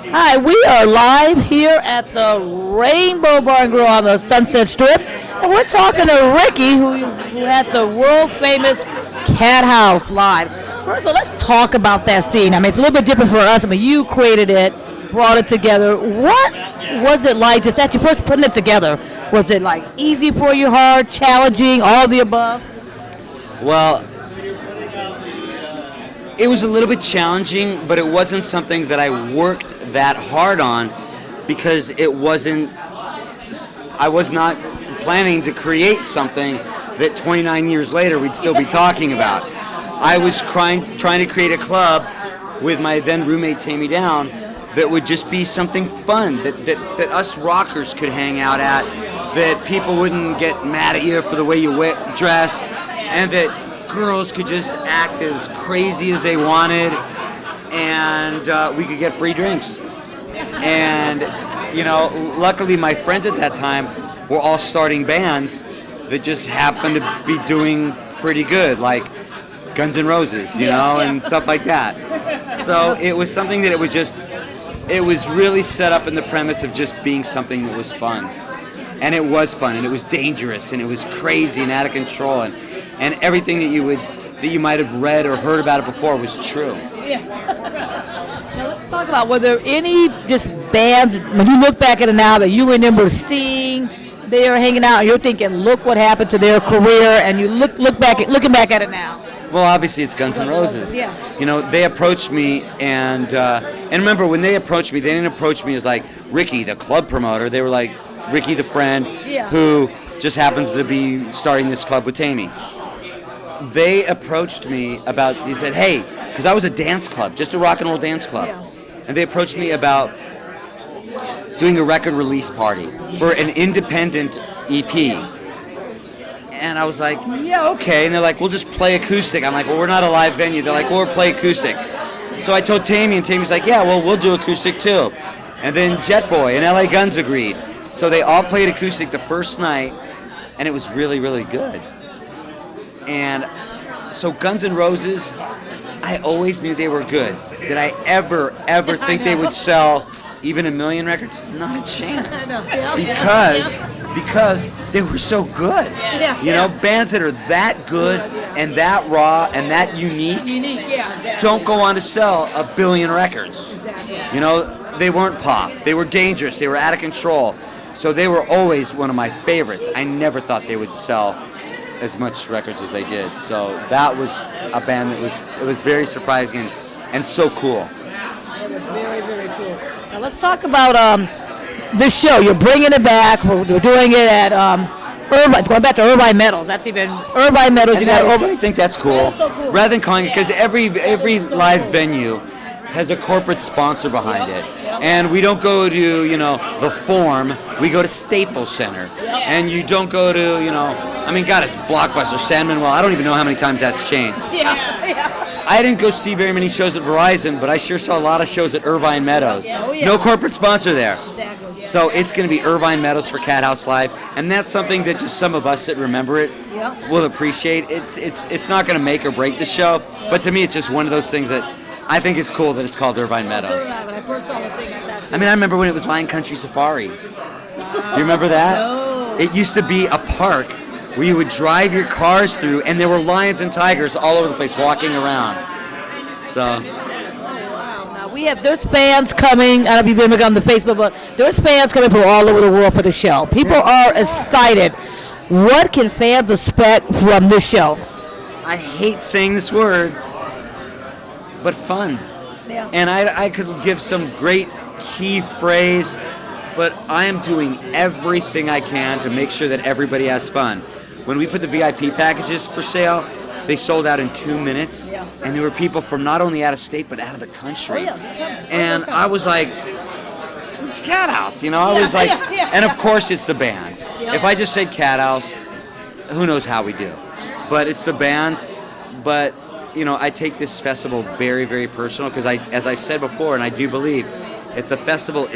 Hi, we are live here at the Rainbow Bar and Grill on the Sunset Strip, and we're talking to Riki, who had the world famous Cat House live. First of all, let's talk about that scene. I mean, it's a little bit different for us. I mean, you created it, brought it together. What was it like just at you first putting it together? Was it like easy for you, hard, challenging, all the above? Well, it was a little bit challenging, but it wasn't something that I worked that hard on because I was not planning to create something that 29 years later we'd still be talking about. I was trying to create a club with my then roommate Tammy Down that would just be something fun, that us rockers could hang out at, that people wouldn't get mad at you for the way you dress, and that girls could just act as crazy as they wanted, and we could get free drinks. And, luckily my friends at that time were all starting bands that just happened to be doing pretty good, like Guns N' Roses, and stuff like that. So it was something that it was really set up in the premise of just being something that was fun. And it was fun, and it was dangerous, and it was crazy and out of control, and everything that you might have read or heard about it before was true. Yeah. Now let's talk about, were there any just bands, when you look back at it now, that you remember seeing, they were hanging out, and you're thinking, look what happened to their career, and you looking back at it now? Well, obviously it's Guns N' Roses. Yeah. They approached me, and remember, when they approached me, they didn't approach me as like Riki, the club promoter. They were like Riki, the friend, who just happens to be starting this club with Tammy. They approached me they said, hey, because I was a dance club, just a rock and roll dance club. Yeah. And they approached me about doing a record release party for an independent EP. And I was like, yeah, okay. And they're like, we'll just play acoustic. I'm like, well, we're not a live venue. They're like, well, we'll play acoustic. So I told Tammy, and Tammy's like, yeah, well, we'll do acoustic too. And then Jet Boy and LA Guns agreed. So they all played acoustic the first night, and it was really, really good. And so Guns N' Roses, I always knew they were good. Did I ever think they would sell even 1 million records? Not a chance. Because they were so good. Bands that are that good and that raw and that unique don't go on to sell 1 billion records. They weren't pop. They were dangerous. They were out of control. So they were always one of my favorites. I never thought they would sell as much records as they did. So that was a band that was very surprising and so cool. It was very, very cool. Now let's talk about this show. You're bringing it back. We're doing it at Irvine. It's going back to Irvine Metals. That's even Irvine Metals. I think that's cool. That is so cool. Rather than calling it, because every live venue has a corporate sponsor behind it. And we don't go to, the Forum. We go to Staples Center. And you don't go to, God, it's Blockbuster, San Manuel. I don't even know how many times that's changed. I didn't go see very many shows at Verizon, but I sure saw a lot of shows at Irvine Meadows. No corporate sponsor there. So it's going to be Irvine Meadows for Cat House Live, and that's something that just some of us that remember it will appreciate. It's not going to make or break the show, but to me it's just one of those things that I think it's cool that it's called Irvine Meadows. I remember when it was Lion Country Safari. Do you remember that? No. It used to be a park where you would drive your cars through, and there were lions and tigers all over the place walking around. So. Now there's fans coming. I don't know if you've been on the Facebook, but there's fans coming from all over the world for the show. People are excited. What can fans expect from this show? I hate saying this word, but fun. Yeah. And I could give some great key phrase, but I am doing everything I can to make sure that everybody has fun. When we put the VIP packages for sale, they sold out in 2 minutes, and there were people from not only out of state but out of the country. And I was like, it's Cat House, I was like, and of course it's the bands. If I just said Cat House, who knows how we do? But it's the bands. But I take this festival very, very personal because as I've said before, and I do believe, if the festival